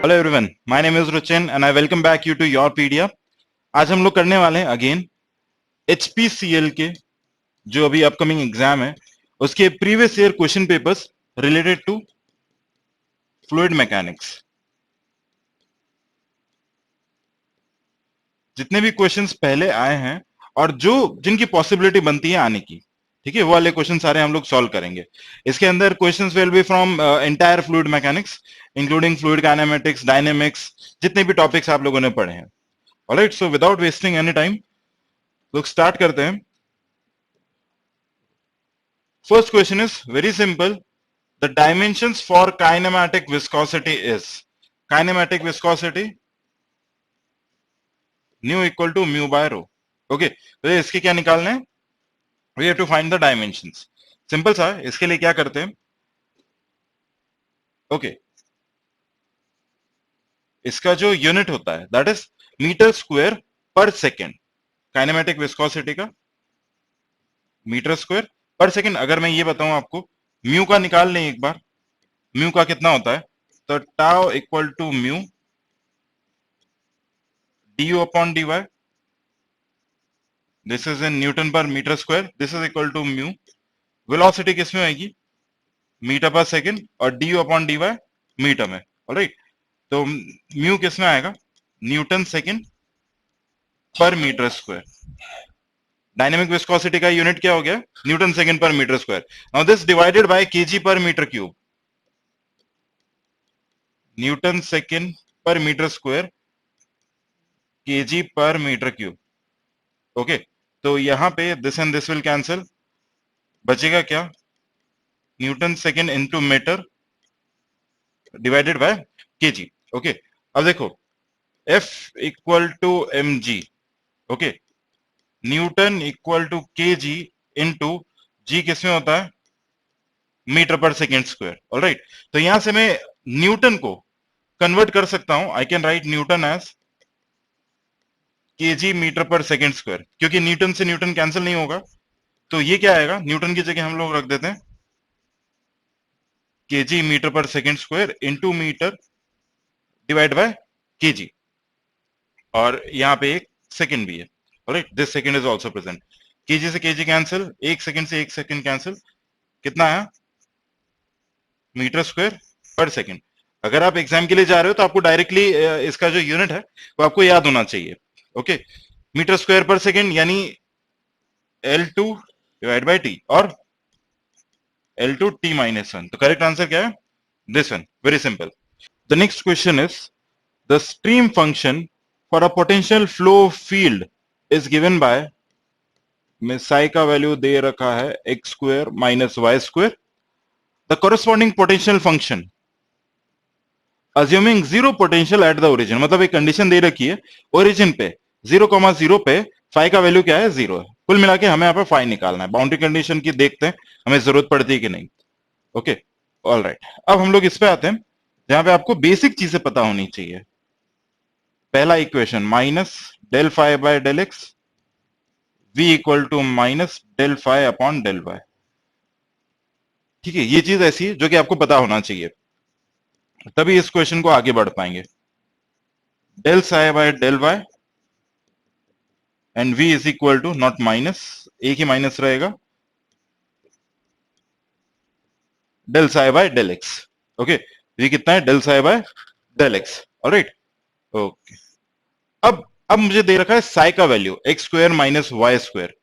Hello everyone, my name is Ruchin and I welcome back you to your PDF. आज हम लोग करने वाले हैं अगेन एचपीसीएल के जो अभी अपकमिंग एग्जाम है उसके previous year question papers related to fluid mechanics. जितने भी क्वेश्चंस पहले आए हैं और जो जिनकी पॉसिबिलिटी बनती है आने की, ठीक है, वो वाले क्वेश्चन सारे हम लोग सॉल्व करेंगे। इसके अंदर questions will be from entire fluid mechanics including fluid kinematics, dynamics, जितने भी टॉपिक्स आप लोगों ने पढ़े हैं। Alright, so without wasting any time लोग स्टार्ट करते हैं। First question is very simple. The dimensions for kinematic viscosity is kinematic viscosity nu equal to mu by rho. Okay, तो इसके क्या निकालना है? We have to find the dimensions. Simple सा है, इसके लिए क्या करते हैं? ओके, इसका जो यूनिट होता है that is metre square per second. Kinematic viscosity का मीटर स्क्वायर पर सेकेंड। अगर मैं ये बताऊं आपको, म्यू का निकाल लें एक बार। म्यू का कितना होता है? तो tau equal to mu du upon dy, this is in newton per metre square, this is equal to mu. Velocity किस में आएगी? मीटर पर सेकंड, और D upon D Y metre में। ऑलराइट, तो म्यू किस में आएगा? Newton second per metre square. Dynamic viscosity का यूनिट क्या हो गया? Newton second per metre square. Now this divided by kg per metre cube. Newton second per metre square KG per metre cube. Okay, तो यहां पे this and this will cancel, बचेगा क्या? Newton second into metre divided by KG. Okay, अब देखो F equal to M G. Okay, newton equal to K G into जी किसमें होता है? Metre per second square. Alright, तो यहां से मैं न्यूटन को कन्वर्ट कर सकता हूं। I can write newton as K G metre per second square, क्योंकि न्यूटन से न्यूटन कैंसिल नहीं होगा। तो ये क्या आएगा? न्यूटन की जगह हम लोग रख देते हैं K G metre per second square into metre divide by K G, और यहाँ पे एक सेकेंड भी है। Alright, this second is also present. KG से केजी कैंसिल, एक सेकेंड से एक सेकेंड कैंसिल, कितना आया? Metre square per second. अगर आप एग्जाम के लिए जा रहे हो तो आपको डायरेक्टली इसका जो यूनिट है वो आपको याद होना चाहिए। Okay, metre square per second यानी L2 डिवाइड बाय टी, और L2 t माइनस वन। तो करेक्ट आंसर क्या है? This one. Very simple. The next question is the stream function for a potential flow field is given by, में psi का value दे रखा है X square minus Y square. The corresponding potential function assuming zero potential at the origin, मतलब एक condition दे रखी है origin पे 0,0 पे फाई का वैल्यू क्या है? 0 है। कुल मिला के हमें यहाँ पे फाई निकालना है। बाउंड्री कंडीशन की देखते हैं हमें जरूरत पड़ती है कि नहीं। ओके, ऑल राइट, अब हम लोग इस पे आते हैं जहां पे आपको बेसिक चीजें पता होनी चाहिए। पहला equation minus del phi by del X v equal to minus del phi upon del Y. ठीक है, ये चीज ऐसी है जो कि आपको पता होना चाहिए, तभी इस क्वेश्चन को आगे बढ़ पाएंगे। Del psi by del Y and v is equal to not minus, एक ही माइनस रहेगा, del psi by del X. Okay, v कितना है? Del psi by del X. Alright, okay. अब मुझे दे रखा है साई का value X square minus Y square.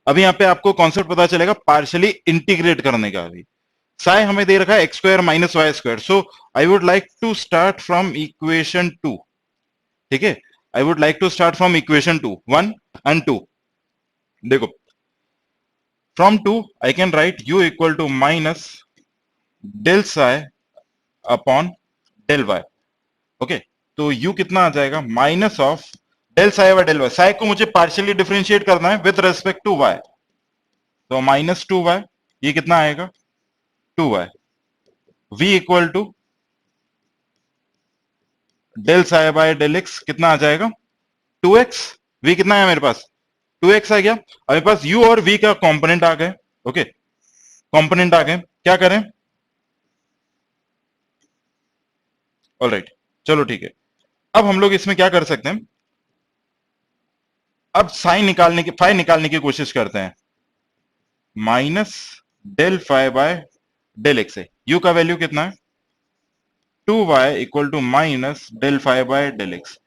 अब यहाँ पे आपको कॉन्सेप्ट पता चलेगा पार्शियली इंटीग्रेट करने का भी। साई हमें दे रखा है X square minus Y square, so I would like to start from equation 2। ठीक है, I would like to start from equation 2, 1 and 2। देखो, from 2 I can write u equal to minus del psi upon del Y. Okay, तो u कितना आ जाएगा? Minus of del psi by del Y. Psi को मुझे partially differentiate करना है with respect to y, तो माइनस 2y। ये कितना आएगा? 2y। v equal to del psi by del X कितना आ जाएगा? 2x। v कितना है मेरे पास? 2x आ गया। अब मेरे पास u और v का कंपोनेंट आ गए। ओके, कंपोनेंट आ गए, क्या करें? ऑलराइट, चलो ठीक है। अब हम लोग इसमें क्या कर सकते हैं, अब साइन निकालने की, फाइ निकालने की कोशिश करते हैं। Minus del phi by del X है, यू का वैल्यू कितना है, 2y equal to minus del phi by del X.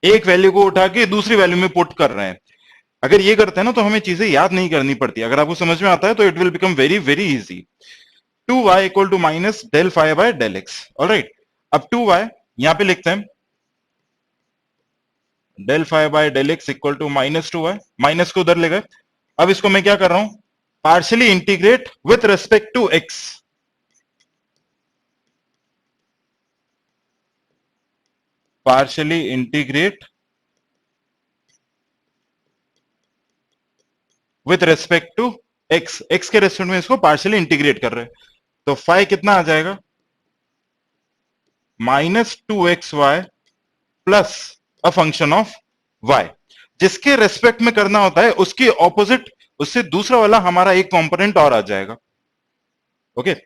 एक वैल्यू को उठा के दूसरी वैल्यू में पुट कर रहे हैं। अगर ये करते हैं ना तो हमें चीजें याद नहीं करनी पड़ती, अगर आपको समझ में आता है तो it will become very very easy. 2y equal to minus del phi by del X, alright. अब 2y यहां पे लिखते हैं, del phi by del X equal to minus 2y, minus को उधर ले गए। अब इसको मैं क्या कर रहा हूं, partially integrate with respect to x, partially integrate with respect to x, x के रेस्पेक्ट में इसको पार्शियली इंटीग्रेट कर रहे हैं। तो फाइ कितना आ जाएगा, minus 2xy plus a function of y। जिसके रेस्पेक्ट में करना होता है उसके ऑपोजिट, उससे दूसरा वाला हमारा एक कंपोनेंट और आ जाएगा। ओके,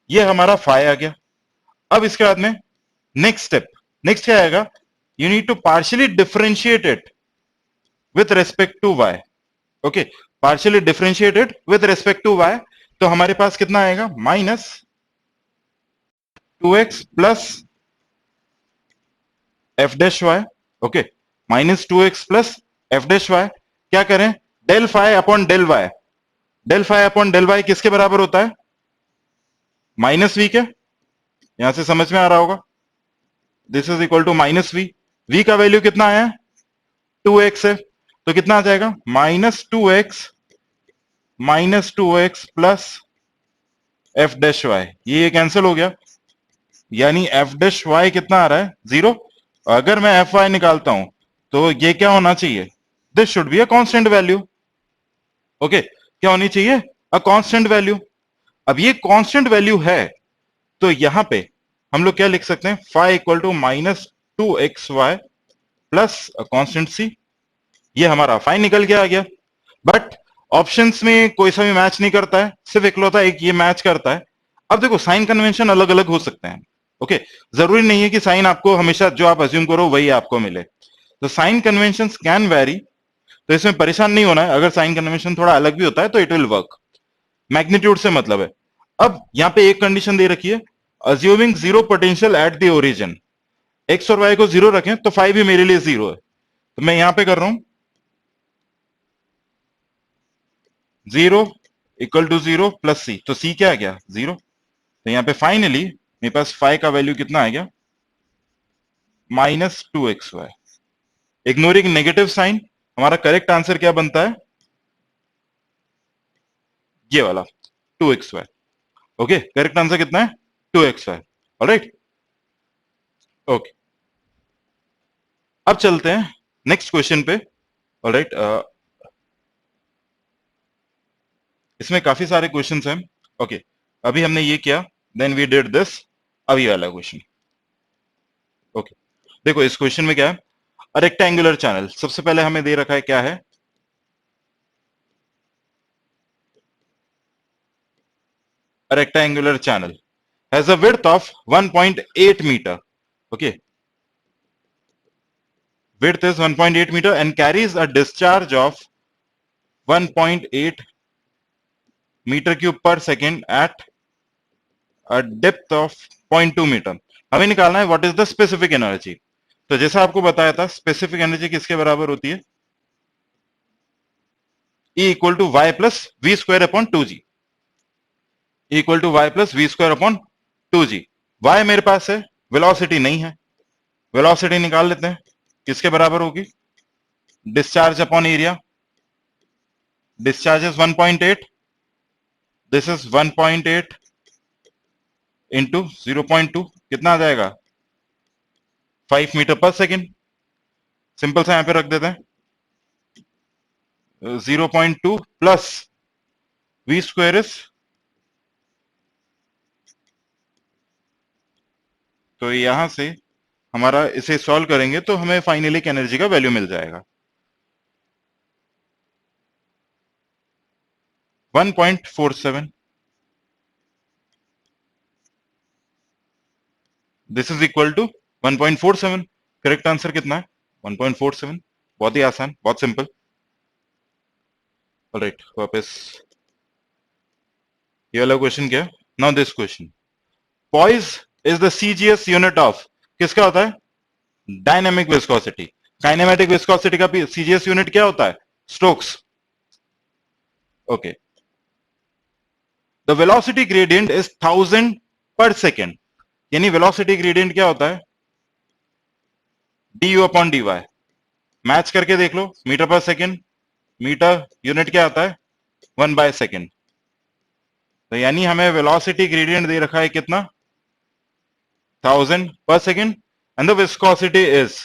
ये हमारा फाइ आ गया। अब इसके बाद में नेक्स्ट स्टेप, नेक्स्ट क्या आएगा, you need to partially differentiate it with respect to y। Okay, partially differentiated with respect to y, तो हमारे पास कितना आएगा, minus 2x plus F dash Y. Okay, minus 2x plus F dash Y, क्या करें, del phi upon del Y, del phi upon del Y किसके बराबर होता है, माइनस वी के। यहां से समझ में आ रहा होगा, this is equal to minus V. V का वैल्यू कितना आया, 2x है, तो कितना आ जाएगा, minus two X plus F dash Y, ये कैंसिल हो गया, यानी एफ डैश वाई कितना आ रहा है, 0। अगर मैं एफ वाई निकालता हूं तो ये क्या होना चाहिए, this should be a constant value. Okay, क्या होनी चाहिए, अ कांस्टेंट वैल्यू। अब ये कांस्टेंट वैल्यू है, तो यहां पे हम लोग क्या लिख सकते हैं, phi equal to minus 2xy plus constant C. ये हमारा फाइ निकल के आ गया। बट ऑप्शंस में कोई सा भी मैच नहीं करता है, सिर्फ इकलौता एक ये मैच करता है। अब देखो साइन कन्वेंशन अलग अलग हो सकते हैं। ओके, जरूरी नहीं है कि साइन आपको हमेशा जो आप अज्यूम करो वही आपको मिले, तो साइन कन्वेंशन कैन वेरी। तो इसमें परेशान नहीं होना है, अगर साइन कन्वेंशन थोड़ा अलग भी होता है तो इट विल वर्क, मैग्नीट्यूड से मतलब है। अब यहां पे एक कंडीशन दे रखी है, assuming zero potential at the origin, x और वाई को जीरो रखें तो फाइव भी मेरे लिए जीरो है, तो मैं यहां पे कर रहा हूं zero equal to zero plus C, तो सी क्या आ गया, जीरो। तो यहां पे फाइनली मेरे पास फाइव का वैल्यू कितना आ गया, -2xy। इग्नोरिंग नेगेटिव साइन, हमारा करेक्ट आंसर क्या बनता है, ये वाला 2xy। ओके, करेक्ट आंसर कितना है, 2xy। ऑलराइट, ओके, अब चलते हैं नेक्स्ट क्वेश्चन पे। ऑलराइट, इसमें काफी सारे क्वेश्चंस हैं। ओके, अभी हमने ये किया, देन वी डिड दिस, अब ये वाला क्वेश्चन। ओके, देखो इस क्वेश्चन में क्या है, रेक्टेंगुलर चैनल, सबसे पहले हमें दे रखा है क्या है, rectangular channel has a width of 1.8 metre. Okay, width is 1.8 meter and carries a discharge of 1.8 meter cube per second at a depth of 0.2 metre. हमें निकालना है what is the specific energy. तो जैसा आपको बताया था, स्पेसिफिक एनर्जी किसके बराबर होती है, E equal to Y plus V square upon two G, equal to Y plus V square upon two G. Y मेरे पास है, वेलोसिटी नहीं है, वेलोसिटी निकाल लेते हैं, किसके बराबर होगी, discharge upon area, discharge is 1.8, this is 1.8 into 0.2, कितना आ जाएगा, 5 मीटर पर सेकेंड। सिंपल सा यहां पे रख देते हैं, 0.2 प्लस वी स्क्वायर इज, तो यहां से हमारा इसे सॉल्व करेंगे तो हमें फाइनली एनर्जी का वैल्यू मिल जाएगा 1.47। This is equal to 1.47। Correct answer कितना है? 1.47। बहुत ही आसान, बहुत सिंपल। ऑलराइट, वापस ये वाला क्वेश्चन क्या है? Now this question, poise is the CGS unit of, किसका होता है? Dynamic viscosity. काइनेमेटिक विस्कोसिटी का सीजीएस यूनिट क्या होता है? Stokes. Okay, the velocity gradient is 1000 per second, यानी वेलोसिटी ग्रेडियंट क्या होता है? D U upon D Y. Match करके देख लो, metre per second, metre unit क्या आता है? 1/सेकेंड। तो यानी हमें वेलोसिटी ग्रेडियंट दे रखा है कितना? 1000 per second, and the viscosity is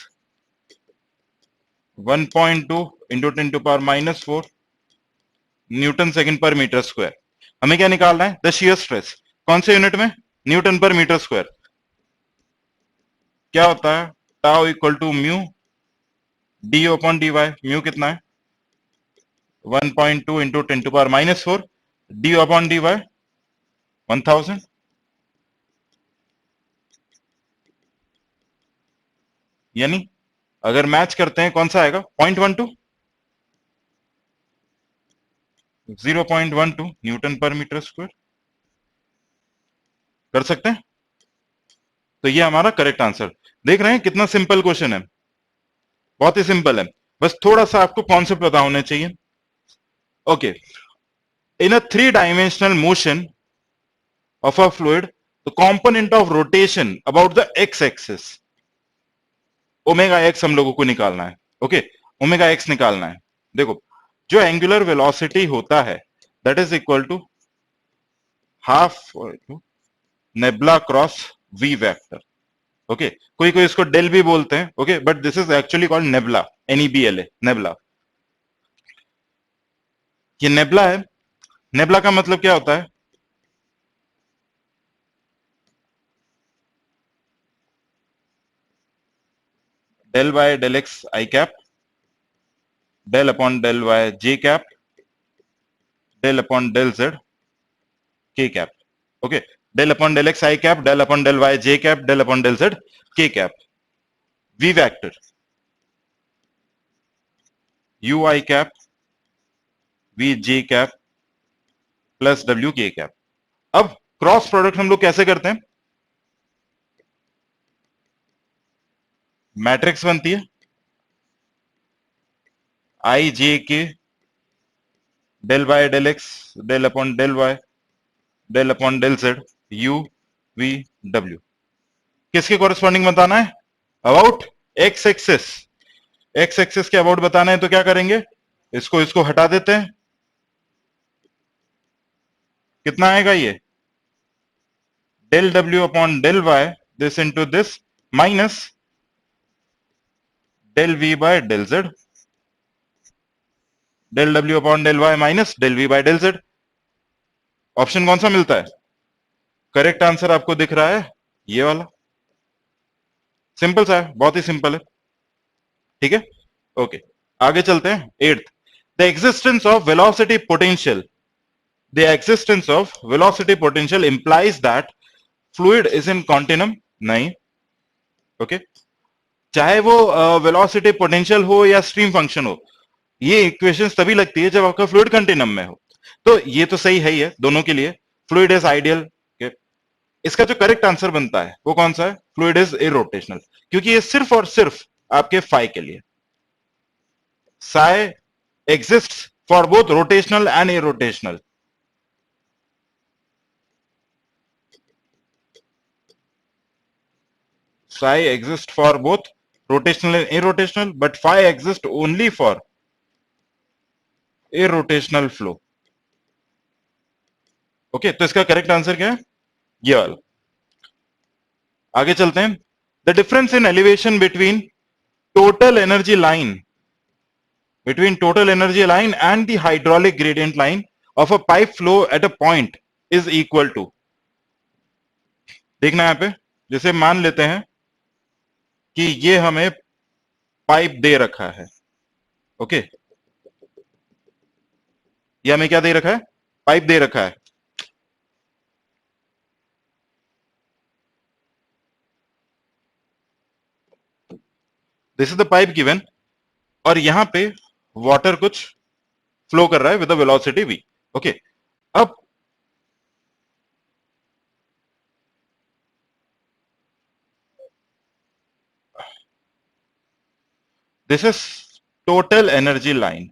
1.2 into 10⁻⁻⁴ Newton second पर मीटर स्क्वायर। हमें क्या निकालना है? The shear stress. कौन से यूनिट में? Newton per metre square. क्या होता है? Tau equal to mu D upon D Y. Mu कितना है? 1.2 into 10⁻⁻⁴ D upon D Y 1000। यानी अगर मैच करते हैं कौन सा आएगा? 0.12, 0.12 न्यूटन पर मीटर स्क्वायर। कर सकते हैं? तो ये हमारा करेक्ट आंसर। देख रहे हैं कितना सिंपल क्वेश्चन है, बहुत ही सिंपल है, बस थोड़ा सा आपको कॉन्सेप्ट पता होने चाहिए। Okay, in a 3 dimensional motion of a fluid, the component of rotation about the x-axis, omega x हम लोगों को निकालना है। ओके, ओमेगा एक्स निकालना है। देखो, जो एंगुलर वेलोसिटी होता है that is equal to half nebula cross V vector. Okay, कोई कोई इसको डेल भी बोलते हैं, okay, but this is actually called nebula, NEBLA, nebula. ये नेबुला है। नेबुला का मतलब क्या होता है? Del by del X I cap, del upon del Y J cap, del upon del Z K cap. Okay, del upon del X I cap, del upon del Y J cap, del upon del Z K cap. V vector U I cap V J cap plus W K cap. अब cross product हम लोग कैसे करते हैं? Matrix बनती है I J K del by del X del upon del Y del upon del Z U V W. किसके corresponding बताना है? About X axis. X axis के अबाउट बताना है तो क्या करेंगे? इसको इसको हटा देते हैं। कितना आएगा ये? Del W upon del Y this into this minus del V by del Z, del W upon del Y minus del V by del Z. Option कौन सा मिलता है? करेक्ट आंसर आपको दिख रहा है ये वाला। सिंपल सा है, बहुत ही सिंपल है। ठीक है, ओके, आगे चलते हैं। Eighth, the existence of velocity potential, the existence of velocity potential implies that fluid is in continuum. नहीं, ओके, चाहे वो वेलोसिटी पोटेंशियल हो या स्ट्रीम फंक्शन हो, ये इक्वेशंस तभी लगती है जब आपका फ्लूइड कंटिनम में हो। तो ये तो सही है ही है दोनों के लिए, फ्लूइड इज आइडियल। इसका जो करेक्ट आंसर बनता है वो कौन सा है? फ्लूइड इज इरोटेशनल, क्योंकि ये सिर्फ और सिर्फ आपके फाई के लिए। psi exists for both rotational and irrotational. Psi exists for both rotational and irrotational, but phi exists only for irrotational flow. Okay, तो इसका करेक्ट आंसर क्या है? ये वाला। आगे चलते हैं। The difference in elevation total energy line between total energy line and the hydraulic gradient line of a pipe flow at a point is equal to। देखना यहां पे, जैसे मान लेते हैं कि ये हमें पाइप दे रखा है। ओके, ये हमें क्या दे रखा है? पाइप दे रखा है। This is the pipe given, और यहां पे वाटर कुछ फ्लो कर रहा है with the velocity v। Okay, अब this is total energy line.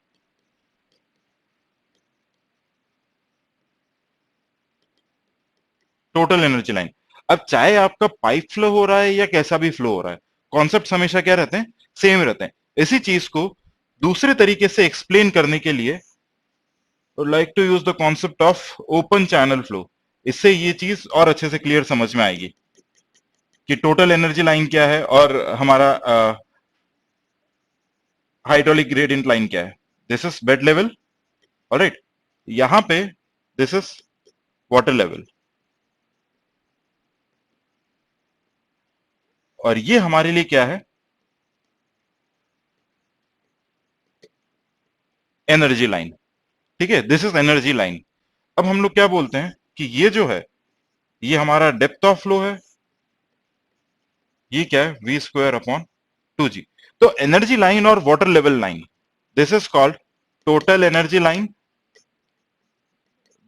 Total energy line. अब चाहे आपका पाइप फ्लो हो रहा है या कैसा भी फ्लो हो रहा है, कॉन्सेप्ट हमेशा क्या रहते हैं, सेम रहते हैं। इसी चीज को दूसरे तरीके से एक्सप्लेन करने के लिए like to use the concept of open channel flow. इससे ये चीज और अच्छे से क्लियर समझ में आएगी कि टोटल एनर्जी लाइन क्या है और हमारा हाइड्रोलिक ग्रेडियंट लाइन क्या है। This is bed level, alright. यहां पे दिस इज वाटर लेवल, और ये हमारे लिए क्या है, एनर्जी लाइन। ठीक है, दिस इज एनर्जी लाइन। अब हम लोग क्या बोलते हैं कि ये जो है, ये हमारा डेप्थ ऑफ फ्लो है, ये क्या है, वी स्क्वायर अपॉन 2g। तो एनर्जी लाइन और water level line, this is called total energy line,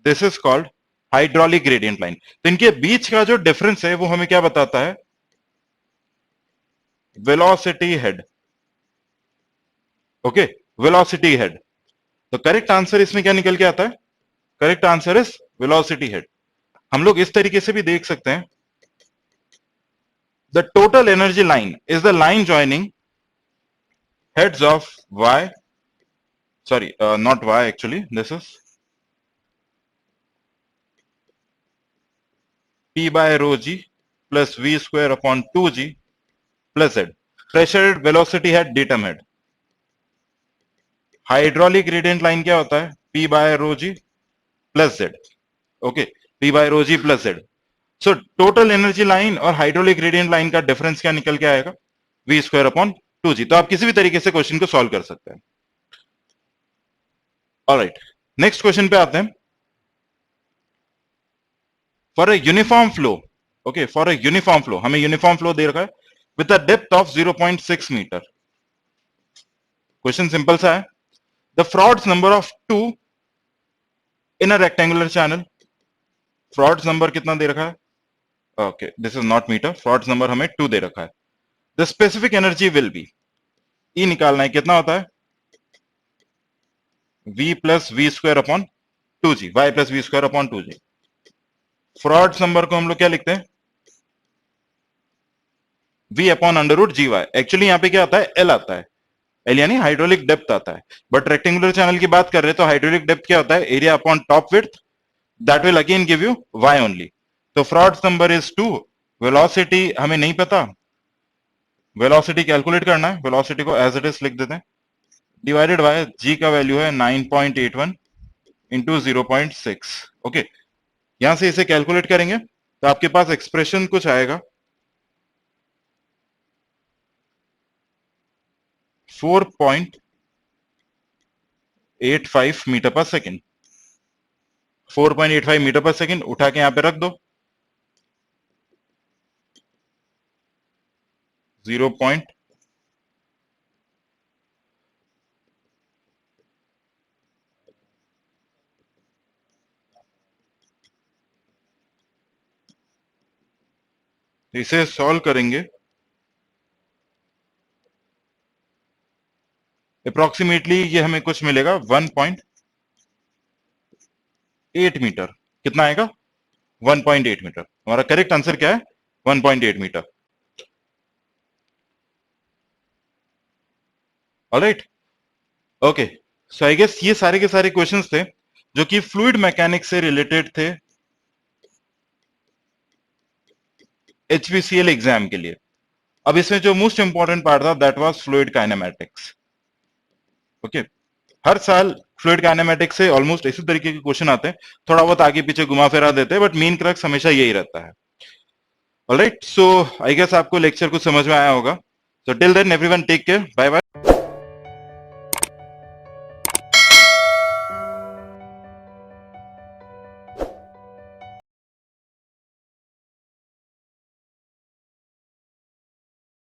this is called hydraulic gradient line. तो इनके बीच का जो डिफरेंस है वो हमें क्या बताता है, velocity head. Okay, velocity head. तो करेक्ट आंसर इसमें क्या निकल के आता है, correct answer is velocity head. हम लोग इस तरीके से भी देख सकते हैं, the total energy line is the line joining heads of y, sorry, not y actually, this is p by rho g plus v square upon 2g plus z। pressure head, velocity head, datum head। Hydraulic gradient line क्या होता है, p by rho g plus z। Okay, p by rho g plus z। So total energy line और hydraulic gradient line का difference क्या निकल के आएगा, v square upon 2g। तो आप किसी भी तरीके से क्वेश्चन को सॉल्व कर सकते हैं। ऑलराइट, नेक्स्ट क्वेश्चन पे आते हैं। For a uniform flow, okay, for a uniform flow, हमें यूनिफॉर्म फ्लो दे रखा है with a depth of 0.6 metre. Question simple सा है, the Froude's number of two in a rectangular channel. Froude's number कितना दे रखा है, okay, this is not metre, Froude's number हमें 2 दे रखा है। The specific energy will be, E निकालना है, कितना होता है, v plus V square upon 2g, y plus V square upon 2g। Froude's number को हम लोग क्या लिखते हैं, v upon under root G Y. Actually यहाँ पे क्या आता है, l आता है, एल यानी हाइड्रोलिक डेप्थ आता है। बट रेक्टेंगुलर चैनल की बात कर रहे हैं तो हाइड्रोलिक डेप्थ क्या होता है, area upon top width, that will again give you y only. तो फ्रॉड्स नंबर इज 2, वेलोसिटी हमें नहीं पता, वेलोसिटी कैलकुलेट करना है, वेलोसिटी को एज इट इज लिख देते हैं, डिवाइडेड बाय g का वैल्यू है 9.81 इंटू 0.6। ओके, यहां से इसे कैलकुलेट करेंगे तो आपके पास एक्सप्रेशन कुछ आएगा 4.85 metre per second. 4.85 metre per second उठा के यहां पे रख दो, 0 पॉइंट इसे सॉल्व करेंगे, अप्रोक्सीमेटली ये हमें कुछ मिलेगा 1.8 मीटर। कितना आएगा, 1.8 मीटर। हमारा करेक्ट आंसर क्या है, 1.8 metre. Alright, okay. So I guess ये सारे के सारे क्वेश्चंस थे जो कि फ्लूइड मैकेनिक्स से रिलेटेड थे एचपीसीएल एग्जाम के लिए। अब इसमें जो मोस्ट इंपॉर्टेंट पार्ट था that was fluid kinematics. Okay, हर साल फ्लूइड काइनेमैटिक्स से ऑलमोस्ट इसी तरीके के क्वेश्चन आते हैं, थोड़ा बहुत आगे पीछे घुमा फिरा देते हैं, बट मेन क्रक्स हमेशा यही रहता है। ऑलराइट, सो आई गेस आपको लेक्चर कुछ समझ में आया होगा। So till then everyone take care, bye bye.